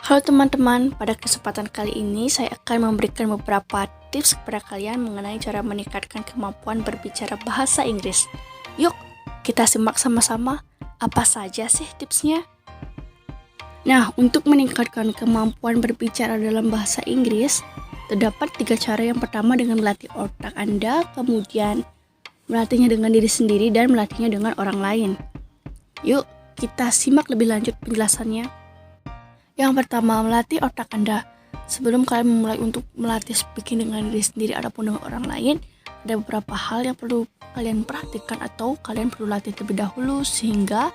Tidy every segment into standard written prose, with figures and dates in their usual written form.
Halo teman-teman, pada kesempatan kali ini saya akan memberikan beberapa tips kepada kalian mengenai cara meningkatkan kemampuan berbicara bahasa Inggris. Yuk, kita simak sama-sama apa saja sih tipsnya. Nah, untuk meningkatkan kemampuan berbicara dalam bahasa Inggris, terdapat 3 cara. Yang pertama dengan melatih otak Anda, kemudian melatihnya dengan diri sendiri, dan melatihnya dengan orang lain. Yuk, kita simak lebih lanjut penjelasannya. Yang pertama, melatih otak Anda. Sebelum kalian memulai untuk melatih speaking dengan diri sendiri ataupun dengan orang lain, ada beberapa hal yang perlu kalian perhatikan atau kalian perlu latih terlebih dahulu, sehingga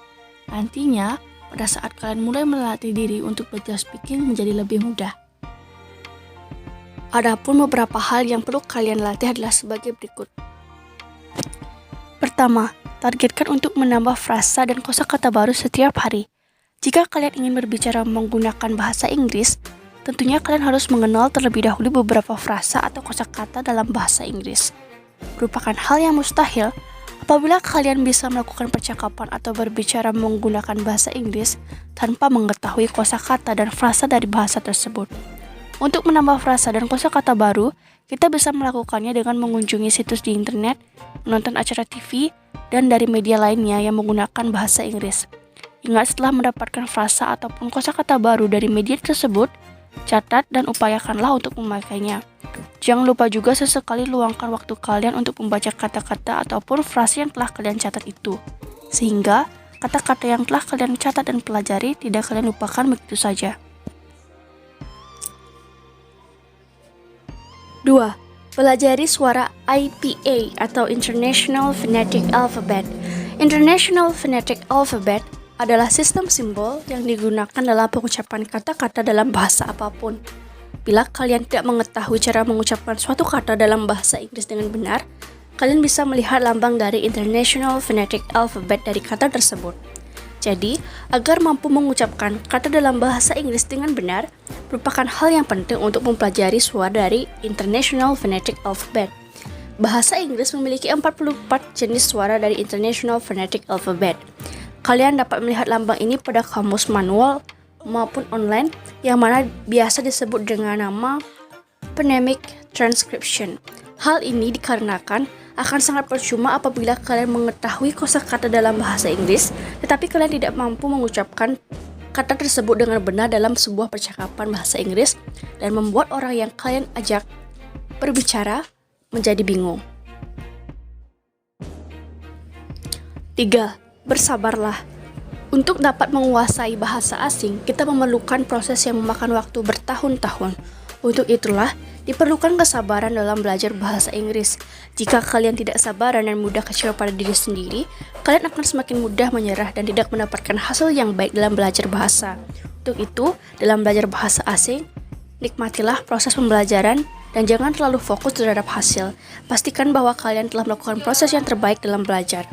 nantinya pada saat kalian mulai melatih diri untuk belajar speaking menjadi lebih mudah. Adapun beberapa hal yang perlu kalian latih adalah sebagai berikut. Pertama, targetkan untuk menambah frasa dan kosakata baru setiap hari. Jika kalian ingin berbicara menggunakan bahasa Inggris, tentunya kalian harus mengenal terlebih dahulu beberapa frasa atau kosakata dalam bahasa Inggris. Merupakan hal yang mustahil apabila kalian bisa melakukan percakapan atau berbicara menggunakan bahasa Inggris tanpa mengetahui kosakata dan frasa dari bahasa tersebut. Untuk menambah frasa dan kosakata baru, kita bisa melakukannya dengan mengunjungi situs di internet, menonton acara TV, dan dari media lainnya yang menggunakan bahasa Inggris. Ingat, setelah mendapatkan frasa ataupun kosakata baru dari media tersebut, catat dan upayakanlah untuk memakainya. Jangan lupa juga sesekali luangkan waktu kalian untuk membaca kata-kata ataupun frasa yang telah kalian catat itu, sehingga kata-kata yang telah kalian catat dan pelajari tidak kalian lupakan begitu saja. 2. Pelajari suara IPA atau International Phonetic Alphabet. International Phonetic Alphabet adalah sistem simbol yang digunakan dalam pengucapan kata-kata dalam bahasa apapun. Bila kalian tidak mengetahui cara mengucapkan suatu kata dalam bahasa Inggris dengan benar, kalian bisa melihat lambang dari International Phonetic Alphabet dari kata tersebut. Jadi, agar mampu mengucapkan kata dalam bahasa Inggris dengan benar, merupakan hal yang penting untuk mempelajari suara dari International Phonetic Alphabet. Bahasa Inggris memiliki 44 jenis suara dari International Phonetic Alphabet. Kalian dapat melihat lambang ini pada kamus manual maupun online, yang mana biasa disebut dengan nama phonemic transcription. Hal ini dikarenakan akan sangat percuma apabila kalian mengetahui kosakata dalam bahasa Inggris, tetapi kalian tidak mampu mengucapkan kata tersebut dengan benar dalam sebuah percakapan bahasa Inggris, dan membuat orang yang kalian ajak berbicara menjadi bingung. 3. Bersabarlah. Untuk dapat menguasai bahasa asing, kita memerlukan proses yang memakan waktu bertahun-tahun. Untuk itulah, diperlukan kesabaran dalam belajar bahasa Inggris. Jika kalian tidak sabaran dan mudah kecewa pada diri sendiri, kalian akan semakin mudah menyerah dan tidak mendapatkan hasil yang baik dalam belajar bahasa. Untuk itu, dalam belajar bahasa asing, nikmatilah proses pembelajaran dan jangan terlalu fokus terhadap hasil. Pastikan bahwa kalian telah melakukan proses yang terbaik dalam belajar.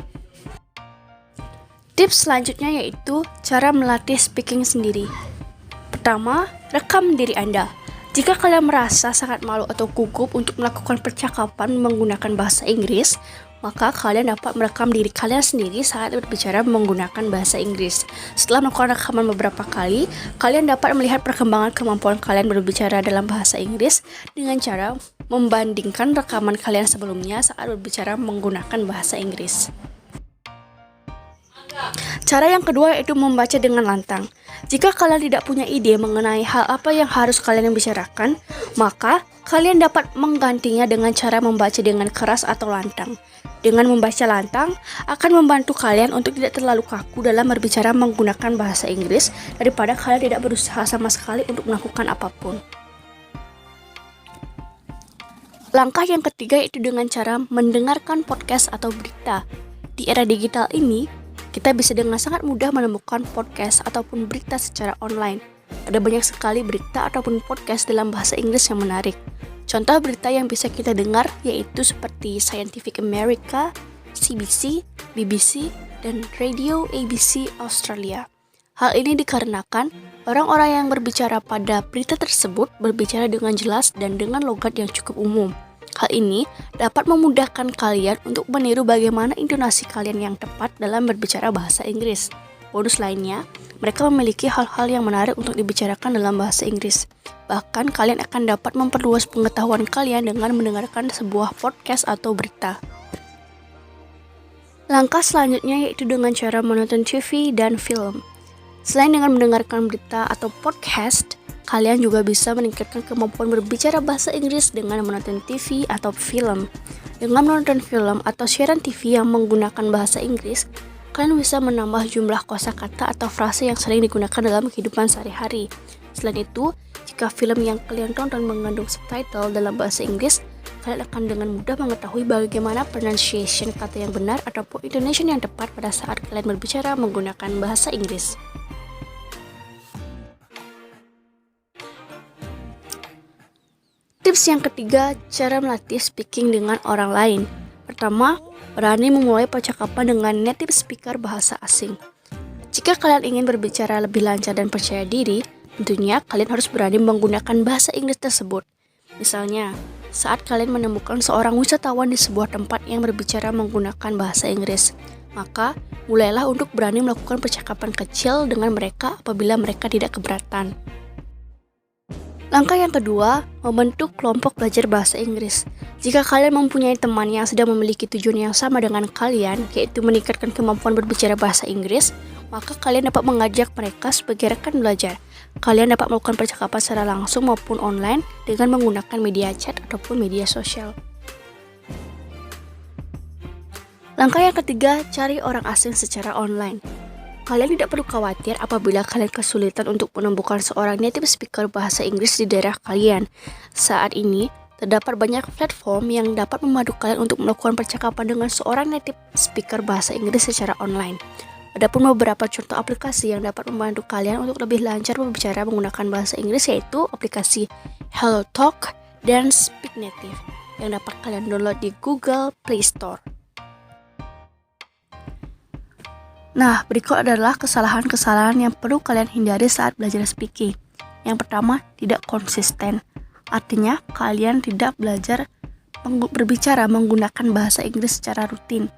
Tips selanjutnya yaitu cara melatih speaking sendiri. Pertama, rekam diri Anda. Jika kalian merasa sangat malu atau gugup untuk melakukan percakapan menggunakan bahasa Inggris, maka kalian dapat merekam diri kalian sendiri saat berbicara menggunakan bahasa Inggris. Setelah melakukan rekaman beberapa kali, kalian dapat melihat perkembangan kemampuan kalian berbicara dalam bahasa Inggris dengan cara membandingkan rekaman kalian sebelumnya saat berbicara menggunakan bahasa Inggris. Cara yang kedua yaitu membaca dengan lantang. Jika kalian tidak punya ide mengenai hal apa yang harus kalian bicarakan, maka kalian dapat menggantinya dengan cara membaca dengan keras atau lantang. Dengan membaca lantang akan membantu kalian untuk tidak terlalu kaku dalam berbicara menggunakan bahasa Inggris daripada kalian tidak berusaha sama sekali untuk melakukan apapun. Langkah yang ketiga yaitu dengan cara mendengarkan podcast atau berita. Di era digital ini, kita bisa dengan sangat mudah menemukan podcast ataupun berita secara online. Ada banyak sekali berita ataupun podcast dalam bahasa Inggris yang menarik. Contoh berita yang bisa kita dengar yaitu seperti Scientific America, CBC, BBC, dan Radio ABC Australia. Hal ini dikarenakan orang-orang yang berbicara pada berita tersebut berbicara dengan jelas dan dengan logat yang cukup umum. Hal ini dapat memudahkan kalian untuk meniru bagaimana intonasi kalian yang tepat dalam berbicara bahasa Inggris. bonus lainnya, mereka memiliki hal-hal yang menarik untuk dibicarakan dalam bahasa Inggris. Bahkan kalian akan dapat memperluas pengetahuan kalian dengan mendengarkan sebuah podcast atau berita. Langkah selanjutnya yaitu dengan cara menonton TV dan film. Selain dengan mendengarkan berita atau podcast, kalian juga bisa meningkatkan kemampuan berbicara bahasa Inggris dengan menonton TV atau film. Dengan menonton film atau siaran TV yang menggunakan bahasa Inggris, kalian bisa menambah jumlah kosakata atau frase yang sering digunakan dalam kehidupan sehari-hari. Selain itu, jika film yang kalian tonton mengandung subtitle dalam bahasa Inggris, kalian akan dengan mudah mengetahui bagaimana pronunciation kata yang benar ataupun intonation yang tepat pada saat kalian berbicara menggunakan bahasa Inggris. Tips yang ketiga, cara melatih speaking dengan orang lain. Pertama, berani memulai percakapan dengan native speaker bahasa asing. Jika kalian ingin berbicara lebih lancar dan percaya diri, tentunya kalian harus berani menggunakan bahasa Inggris tersebut. Misalnya, saat kalian menemukan seorang wisatawan di sebuah tempat yang berbicara menggunakan bahasa Inggris, maka mulailah untuk berani melakukan percakapan kecil dengan mereka apabila mereka tidak keberatan. Langkah yang kedua, membentuk kelompok belajar bahasa Inggris. Jika kalian mempunyai teman yang sedang memiliki tujuan yang sama dengan kalian, yaitu meningkatkan kemampuan berbicara bahasa Inggris, maka kalian dapat mengajak mereka sebagai rekan belajar. Kalian dapat melakukan percakapan secara langsung maupun online dengan menggunakan media chat ataupun media sosial. Langkah yang ketiga, cari orang asing secara online. Kalian tidak perlu khawatir apabila kalian kesulitan untuk menemukan seorang native speaker bahasa Inggris di daerah kalian. Saat ini, terdapat banyak platform yang dapat membantu kalian untuk melakukan percakapan dengan seorang native speaker bahasa Inggris secara online. Adapun beberapa contoh aplikasi yang dapat membantu kalian untuk lebih lancar berbicara menggunakan bahasa Inggris yaitu aplikasi HelloTalk dan Speak Native yang dapat kalian download di Google Play Store. Nah, berikut adalah kesalahan-kesalahan yang perlu kalian hindari saat belajar speaking. Yang pertama, tidak konsisten. Artinya, kalian tidak belajar berbicara menggunakan bahasa Inggris secara rutin.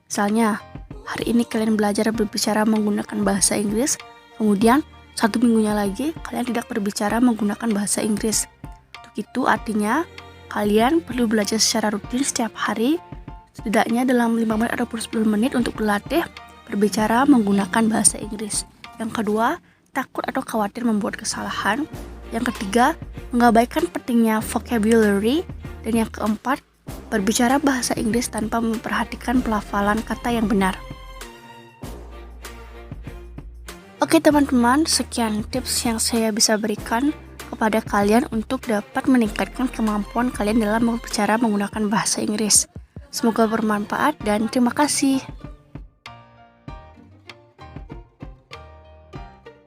Misalnya, hari ini kalian belajar berbicara menggunakan bahasa Inggris, kemudian 1 minggunya lagi kalian tidak berbicara menggunakan bahasa Inggris. Untuk itu artinya, kalian perlu belajar secara rutin setiap hari, setidaknya dalam 5 menit atau 10 menit untuk berlatih berbicara menggunakan bahasa Inggris. Yang kedua, takut atau khawatir membuat kesalahan. Yang ketiga, mengabaikan pentingnya vocabulary. Dan yang keempat, berbicara bahasa Inggris tanpa memperhatikan pelafalan kata yang benar. Oke teman-teman, sekian tips yang saya bisa berikan kepada kalian untuk dapat meningkatkan kemampuan kalian dalam berbicara menggunakan bahasa Inggris. Semoga bermanfaat dan terima kasih.